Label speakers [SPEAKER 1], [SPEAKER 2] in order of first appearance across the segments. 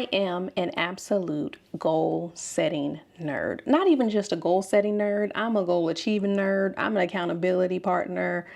[SPEAKER 1] I am an absolute goal setting nerd. Not even just a goal setting nerd. I'm a goal achieving nerd. I'm an accountability partner.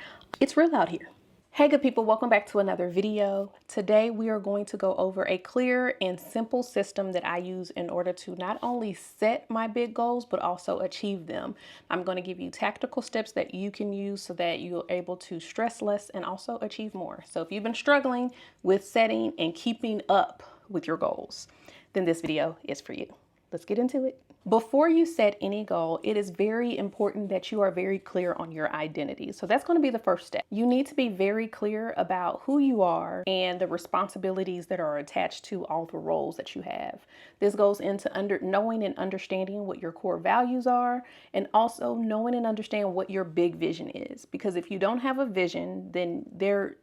[SPEAKER 1] It's real out here. Hey good people, welcome back to another video. Today we are going to go over a clear and simple system that I use in order to not only set my big goals, but also achieve them. I'm going to give you tactical steps that you can use so that you're able to stress less and also achieve more. So if you've been struggling with setting and keeping up with your goals, then this video is for you. Let's get into it. Before you set any goal, it is very important that you are very clear on your identity. So that's going to be the first step. You need to be very clear about who you are and the responsibilities that are attached to all the roles that you have. This goes into knowing and understanding what your core values are, and also knowing and understanding what your big vision is. Because if you don't have a vision, then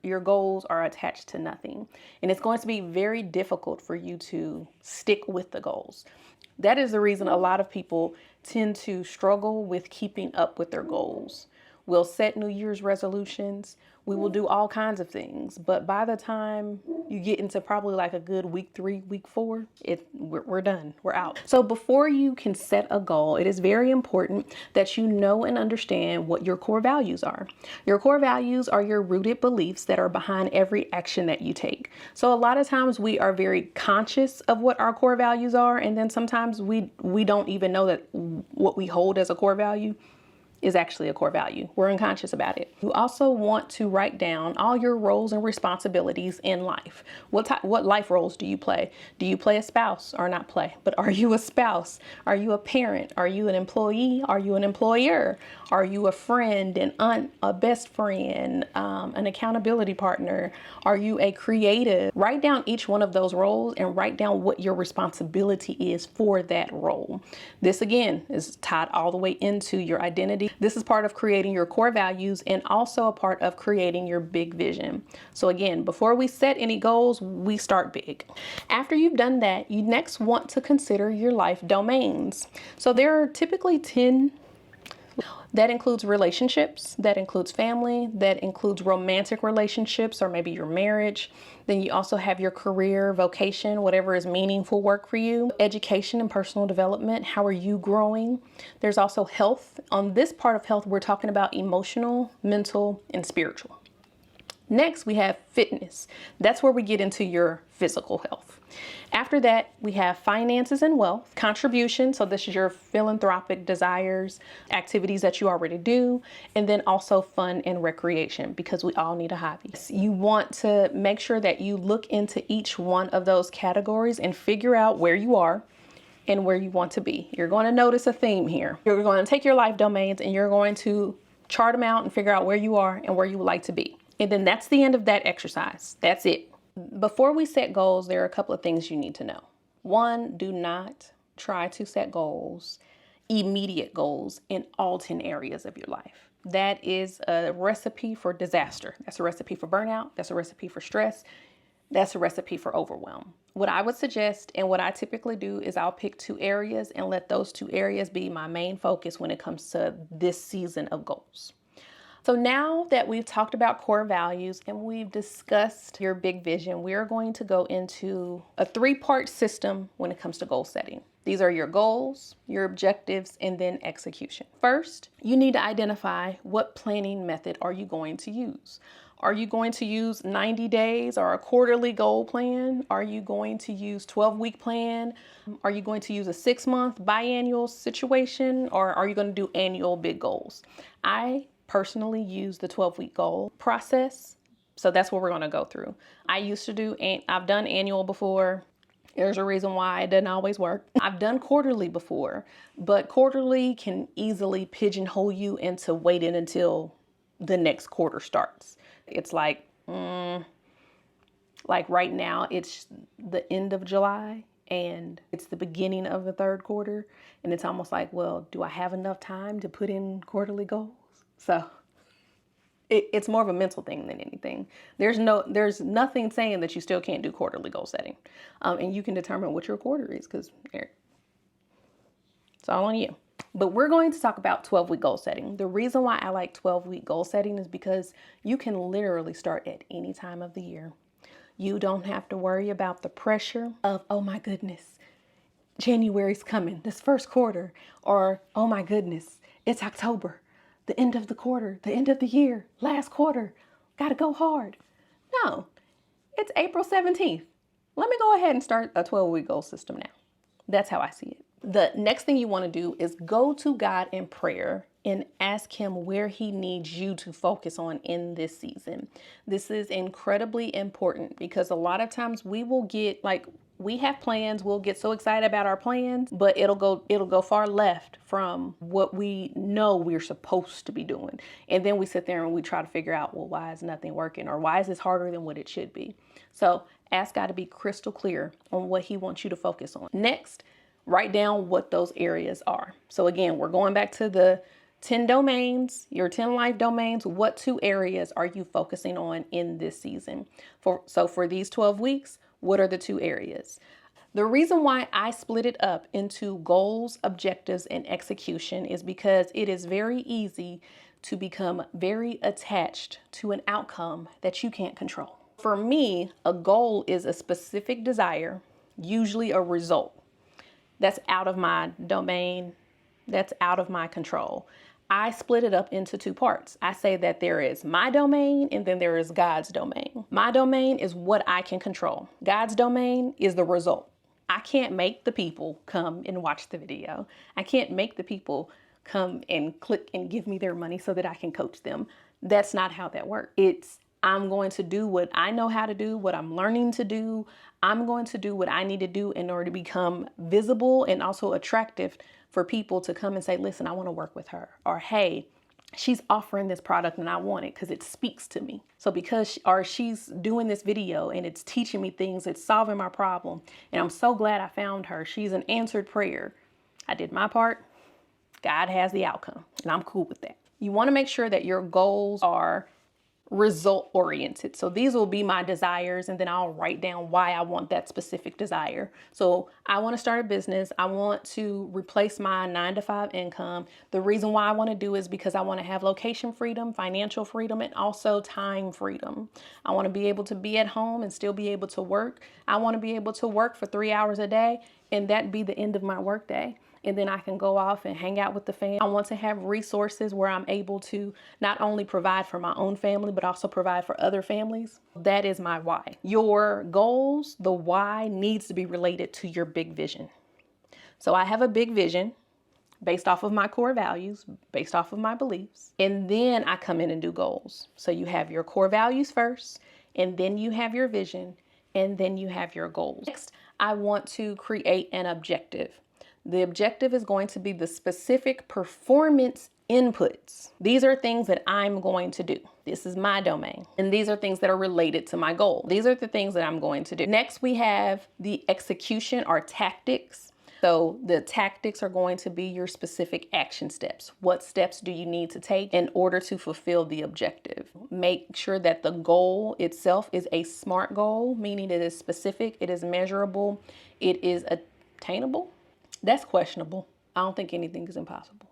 [SPEAKER 1] your goals are attached to nothing. And it's going to be very difficult for you to stick with the goals. That is the reason a lot of people tend to struggle with keeping up with their goals. We'll set New Year's resolutions. We will do all kinds of things. But by the time you get into probably like a good week 3, week 4, we're done. We're out. So before you can set a goal, it is very important that you know and understand what your core values are. Your core values are your rooted beliefs that are behind every action that you take. So a lot of times we are very conscious of what our core values are. And then sometimes we don't even know that what we hold as a core value is actually a core value. We're unconscious about it. You also want to write down all your roles and responsibilities in life. What life roles do you play? Do you play a spouse or not play? But are you a spouse? Are you a parent? Are you an employee? Are you an employer? Are you a friend, an aunt, a best friend, an accountability partner? Are you a creative? Write down each one of those roles and write down what your responsibility is for that role. This again is tied all the way into your identity. This is part of creating your core values and also a part of creating your big vision. So again, before we set any goals, we start big. After you've done that, you next want to consider your life domains. So there are typically 10. That includes relationships, that includes family, that includes romantic relationships or maybe your marriage. Then you also have your career, vocation, whatever is meaningful work for you, education and personal development. How are you growing? There's also health. On this part of health, we're talking about emotional, mental, and spiritual. Next, we have fitness. That's where we get into your physical health. After that, we have finances and wealth, contribution. So this is your philanthropic desires, activities that you already do, and then also fun and recreation, because we all need a hobby. You want to make sure that you look into each one of those categories and figure out where you are and where you want to be. You're going to notice a theme here. You're going to take your life domains and you're going to chart them out and figure out where you are and where you would like to be. And then that's the end of that exercise. That's it. Before we set goals, there are a couple of things you need to know. One, do not try to set goals, immediate goals in all 10 areas of your life. That is a recipe for disaster. That's a recipe for burnout. That's a recipe for stress. That's a recipe for overwhelm. What I would suggest and what I typically do is I'll pick 2 areas and let those 2 areas be my main focus when it comes to this season of goals. So now that we've talked about core values and we've discussed your big vision, we are going to go into a 3-part system when it comes to goal setting. These are your goals, your objectives, and then execution. First, you need to identify what planning method are you going to use. Are you going to use 90 days or a quarterly goal plan? Are you going to use 12-week plan? Are you going to use a 6-month biannual situation? Or are you going to do annual big goals? I personally use the 12-week goal process. So that's what we're going to go through. I used to do, I've done annual before. There's a reason why it doesn't always work. I've done quarterly before, but quarterly can easily pigeonhole you into waiting until the next quarter starts. It's like right now it's the end of July and it's the beginning of the 3rd quarter. And it's almost like, well, do I have enough time to put in quarterly goals? So it's more of a mental thing than anything. There's nothing saying that you still can't do quarterly goal setting. And you can determine what your quarter is because it's all on you. But we're going to talk about 12-week goal setting. The reason why I like 12-week goal setting is because you can literally start at any time of the year. You don't have to worry about the pressure of, oh my goodness, January's coming, this first quarter, or oh my goodness, it's October, the end of the quarter, the end of the year, last quarter, gotta go hard. No, it's April 17th. Let me go ahead and start a 12-week goal system now. That's how I see it. The next thing you want to do is go to God in prayer and ask him where he needs you to focus on in this season. This is incredibly important because a lot of times we will get we have plans, we'll get so excited about our plans, but it'll go far left from what we know we're supposed to be doing. And then we sit there and we try to figure out, well, why is nothing working, or why is this harder than what it should be? So ask God to be crystal clear on what he wants you to focus on. Next, write down what those areas are. So again, we're going back to the 10 domains, your 10 life domains. What 2 areas are you focusing on in this season? So for these 12 weeks, what are the 2 areas? The reason why I split it up into goals, objectives, and execution is because it is very easy to become very attached to an outcome that you can't control. For me, a goal is a specific desire, usually a result that's out of my domain, that's out of my control. I split it up into 2 parts. I say that there is my domain and then there is God's domain. My domain is what I can control. God's domain is the result. I can't make the people come and watch the video. I can't make the people come and click and give me their money so that I can coach them. That's not how that works. I'm going to do what I know how to do, what I'm learning to do. I'm going to do what I need to do in order to become visible and also attractive for people to come and say, listen, I want to work with her. Or, hey, she's offering this product and I want it because it speaks to me. So she's doing this video and it's teaching me things, it's solving my problem. And I'm so glad I found her. She's an answered prayer. I did my part. God has the outcome and I'm cool with that. You want to make sure that your goals are result oriented. So these will be my desires, and then I'll write down why I want that specific desire. So I want to start a business. I want to replace my 9-to-5 income. The reason why I want to do is because I want to have location freedom, financial freedom, and also time freedom. I want to be able to be at home and still be able to work. I want to be able to work for 3 hours a day and that be the end of my work day. And then I can go off and hang out with the family. I want to have resources where I'm able to not only provide for my own family, but also provide for other families. That is my why. Your goals, the why, needs to be related to your big vision. So I have a big vision based off of my core values, based off of my beliefs. And then I come in and do goals. So you have your core values first, and then you have your vision, and then you have your goals. Next, I want to create an objective. The objective is going to be the specific performance inputs. These are things that I'm going to do. This is my domain. And these are things that are related to my goal. These are the things that I'm going to do. Next, we have the execution or tactics. So the tactics are going to be your specific action steps. What steps do you need to take in order to fulfill the objective? Make sure that the goal itself is a SMART goal, meaning it is specific, it is measurable, it is attainable. That's questionable. I don't think anything is impossible.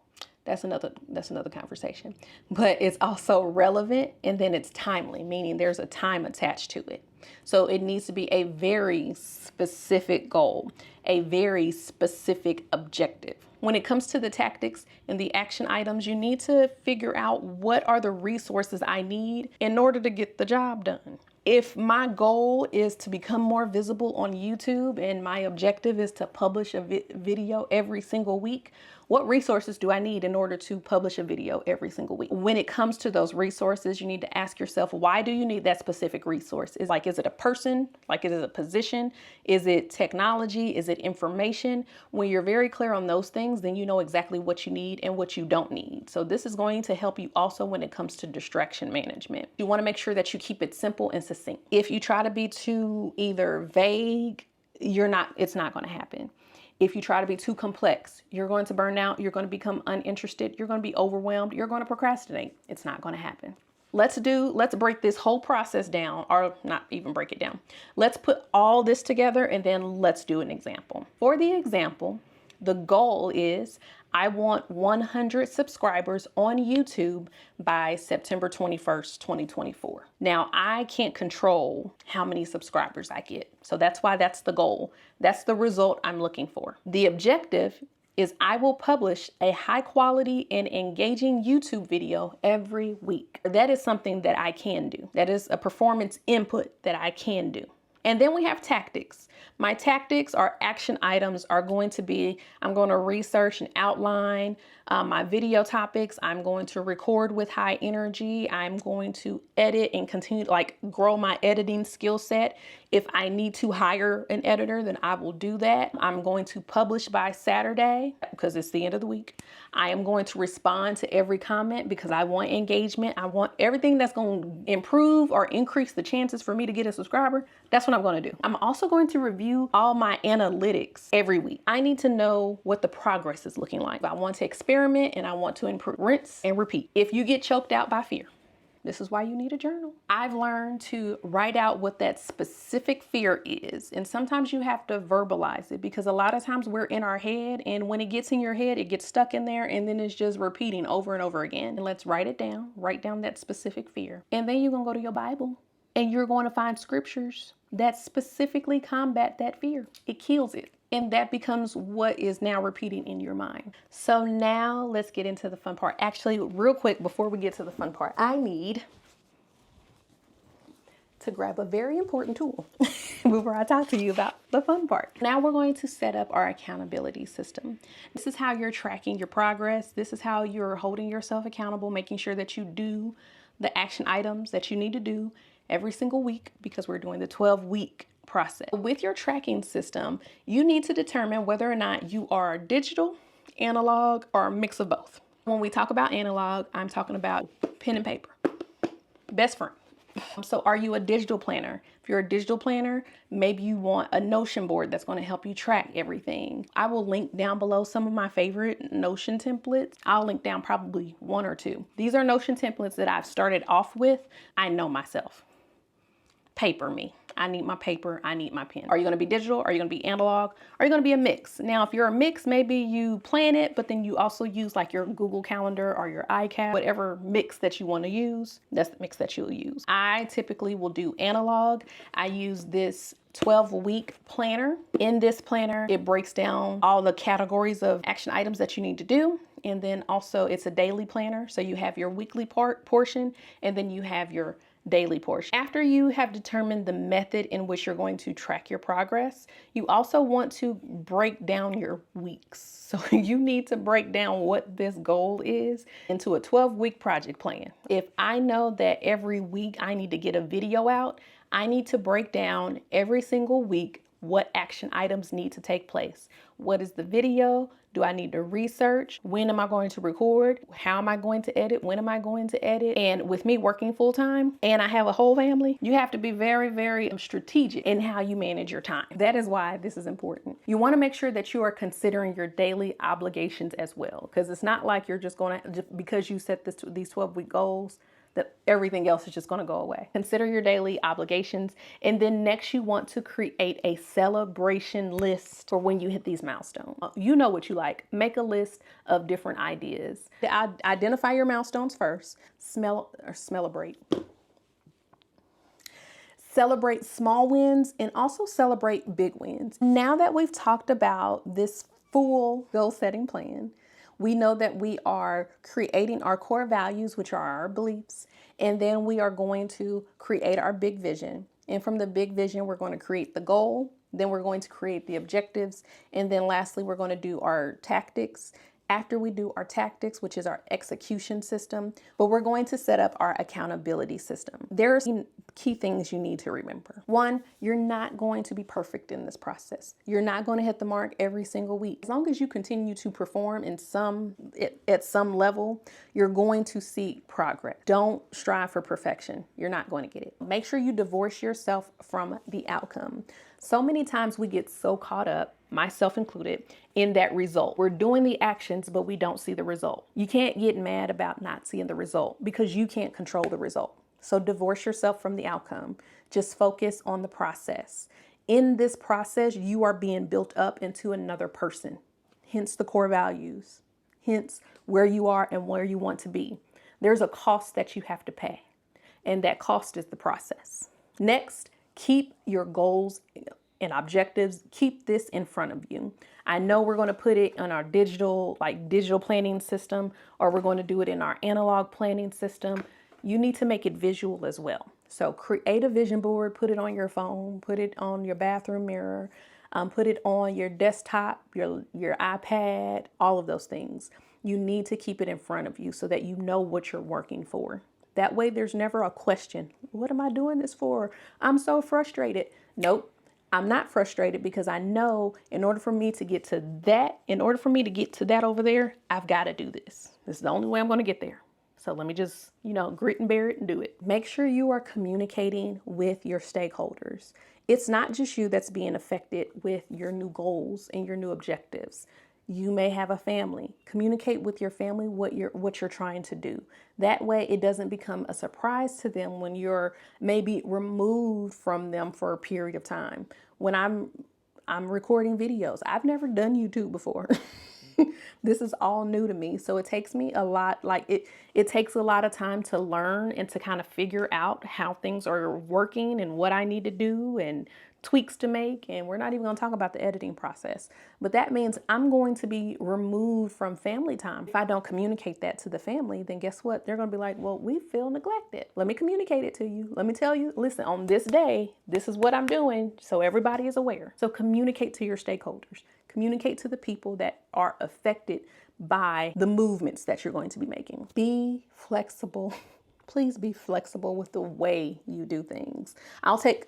[SPEAKER 1] That's another conversation. But it's also relevant, and then it's timely, meaning there's a time attached to it. So it needs to be a very specific goal, a very specific objective. When it comes to the tactics and the action items, you need to figure out what are the resources I need in order to get the job done. If my goal is to become more visible on YouTube and my objective is to publish a video every single week, what resources do I need in order to publish a video every single week? When it comes to those resources, you need to ask yourself, why do you need that specific resource? Is it a person? Is it a position? Is it technology? Is it information? When you're very clear on those things, then you know exactly what you need and what you don't need. So this is going to help you also when it comes to distraction management. You want to make sure that you keep it simple and succinct. If you try to be too either vague, it's not going to happen. If you try to be too complex, you're going to burn out, you're going to become uninterested, you're going to be overwhelmed, you're going to procrastinate. It's not going to happen. Let's break this whole process down, or not even break it down. Let's put all this together and then let's do an example. For the example, The goal is I want 100 subscribers on YouTube by September 21st, 2024. Now, I can't control how many subscribers I get. So that's why that's the goal. That's the result I'm looking for. The objective is I will publish a high quality and engaging YouTube video every week. That is something that I can do. That is a performance input that I can do. And then we have tactics. My tactics or action items are going to be, I'm going to research and outline my video topics. I'm going to record with high energy. I'm going to edit and continue to grow my editing skill set. If I need to hire an editor, then I will do that. I'm going to publish by Saturday because it's the end of the week. I am going to respond to every comment because I want engagement. I want everything that's going to improve or increase the chances for me to get a subscriber. That's what I'm going to do. I'm also going to review all my analytics every week. I need to know what the progress is looking like. I want to experiment and I want to improve. Rinse and repeat. If you get choked out by fear, this is why you need a journal. I've learned to write out what that specific fear is. And sometimes you have to verbalize it because a lot of times we're in our head, and when it gets in your head, it gets stuck in there and then it's just repeating over and over again. And let's write it down, write down that specific fear. And then you're gonna go to your Bible and you're going to find scriptures that specifically combat that fear. It kills it. And that becomes what is now repeating in your mind. So now let's get into the fun part. Actually, real quick, before we get to the fun part, I need to grab a very important tool before I talk to you about the fun part. Now we're going to set up our accountability system. This is how you're tracking your progress. This is how you're holding yourself accountable, making sure that you do the action items that you need to do every single week, because we're doing the 12-week process. With your tracking system, you need to determine whether or not you are digital, analog, or a mix of both. When we talk about analog, I'm talking about pen and paper. Best friend. So are you a digital planner? If you're a digital planner, maybe you want a Notion board that's going to help you track everything. I will link down below some of my favorite Notion templates. I'll link down probably one or two. These are Notion templates that I've started off with. I know myself. Paper me. I need my paper. I need my pen. Are you going to be digital? Are you going to be analog? Are you going to be a mix? Now, if you're a mix, maybe you plan it, but then you also use like your Google Calendar or your iCal, whatever mix that you want to use. That's the mix that you'll use. I typically will do analog. I use this 12-week planner. In this planner, it breaks down all the categories of action items that you need to do. And then also it's a daily planner. So you have your weekly portion, and then you have your daily portion. After you have determined the method in which you're going to track your progress, you also want to break down your weeks. So you need to break down what this goal is into a 12-week project plan. If I know that every week I need to get a video out, I need to break down every single week what action items need to take place. What is the video? Do I need to research? When am I going to record? How am I going to edit? When am I going to edit? And with me working full time and I have a whole family, you have to be very, very strategic in how you manage your time. That is why this is important. You want to make sure that you are considering your daily obligations as well, because it's not like you're just going to, because you set these 12-week goals, that everything else is just going to go away. Consider your daily obligations. And then next you want to create a celebration list for when you hit these milestones. You know what you like. Make a list of different ideas. Identify your milestones first. Celebrate small wins and also celebrate big wins. Now that we've talked about this full goal setting plan, we know that we are creating our core values, which are our beliefs, and then we are going to create our big vision. And from the big vision, we're going to create the goal, then we're going to create the objectives, and then lastly, we're going to do our tactics. After we do our tactics, which is our execution system, but we're going to set up our accountability system. There are some key things you need to remember. One, you're not going to be perfect in this process. You're not going to hit the mark every single week. As long as you continue to perform at some level, you're going to see progress. Don't strive for perfection. You're not going to get it. Make sure you divorce yourself from the outcome. So many times we get so caught up, myself included, in that result. We're doing the actions, but we don't see the result. You can't get mad about not seeing the result because you can't control the result. So divorce yourself from the outcome. Just focus on the process. In this process, you are being built up into another person. hence the core values, hence where you are and where you want to be. There's a cost that you have to pay, and that cost is the process. Next, keep your goals and objectives, keep this in front of you. I know we're going to put it on our digital planning system, or we're going to do it in our analog planning system. You need to make it visual as well. So create a vision board, put it on your phone, put it on your bathroom mirror, put it on your desktop, your iPad, all of those things. You need to keep it in front of you so that you know what you're working for. That way there's never a question. What am I doing this for? I'm so frustrated. Nope. I'm not frustrated because I know in order for me to get to that over there, I've got to do this. This is the only way I'm going to get there. So let me just, grit and bear it and do it. Make sure you are communicating with your stakeholders. It's not just you that's being affected with your new goals and your new objectives. You may have a family. Communicate with your family what you're trying to do. That way it doesn't become a surprise to them when you're maybe removed from them for a period of time. When I'm recording videos, I've never done YouTube before. This is all new to me. So it takes me a lot, it takes a lot of time to learn and to kind of figure out how things are working and what I need to do and tweaks to make. And we're not even going to talk about the editing process, but that means I'm going to be removed from family time. If I don't communicate that to the family, then guess what? They're going to be like, well, we feel neglected. Let me communicate it to you. Let me tell you, listen, on this day, this is what I'm doing. So everybody is aware. So communicate to your stakeholders. Communicate to the people that are affected by the movements that you're going to be making. Be flexible. Please be flexible with the way you do things. I'll take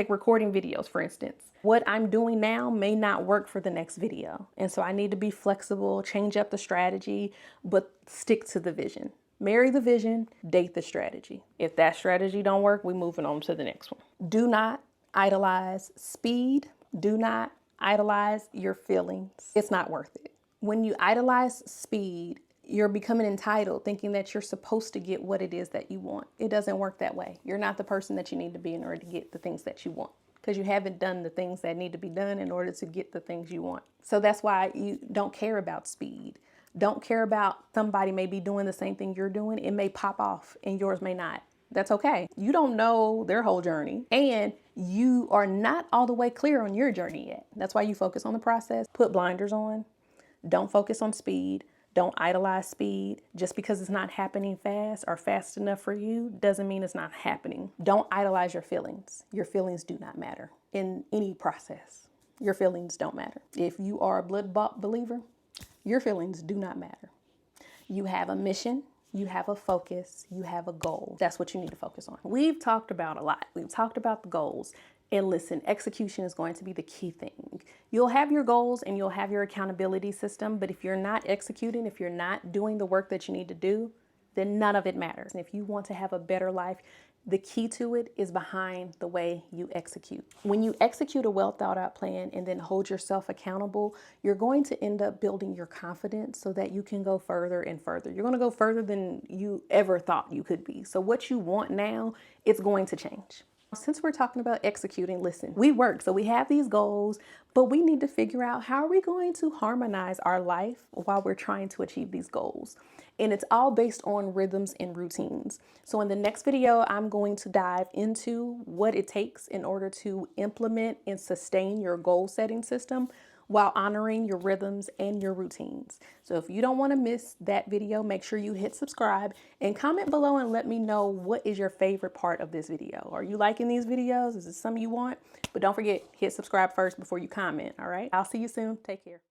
[SPEAKER 1] recording videos, for instance. What I'm doing now may not work for the next video. And so I need to be flexible, change up the strategy, but stick to the vision. Marry the vision, date the strategy. If that strategy don't work, we're moving on to the next one. Do not idolize speed. Do not idolize your feelings. It's not worth it. When you idolize speed, you're becoming entitled, thinking that you're supposed to get what it is that you want. It doesn't work that way. You're not the person that you need to be in order to get the things that you want, because you haven't done the things that need to be done in order to get the things you want. So that's why you don't care about speed. Don't care about somebody may be doing the same thing you're doing. It may pop off and yours may not. That's okay. You don't know their whole journey, and you are not all the way clear on your journey yet. That's why you focus on the process. Put blinders on. Don't focus on speed. Don't idolize speed. Just because it's not happening fast or fast enough for you doesn't mean it's not happening. Don't idolize your feelings. Your feelings do not matter in any process. Your feelings don't matter. If you are a blood-bought believer, your feelings do not matter. You have a mission. You have a focus, you have a goal. That's what you need to focus on. We've talked about a lot. We've talked about the goals. And listen, execution is going to be the key thing. You'll have your goals and you'll have your accountability system, but if you're not executing, if you're not doing the work that you need to do, then none of it matters. And if you want to have a better life, the key to it is behind the way you execute. When you execute a well thought out plan and then hold yourself accountable, you're going to end up building your confidence so that you can go further and further. You're going to go further than you ever thought you could be. So what you want now, it's going to change. Since we're talking about executing, listen, we work, so we have these goals, but we need to figure out how are we going to harmonize our life while we're trying to achieve these goals. And it's all based on rhythms and routines. So in the next video, I'm going to dive into what it takes in order to implement and sustain your goal setting system while honoring your rhythms and your routines. So if you don't want to miss that video, make sure you hit subscribe and comment below and let me know what is your favorite part of this video. Are you liking these videos? Is this something you want? But don't forget, hit subscribe first before you comment, all right? I'll see you soon. Take care.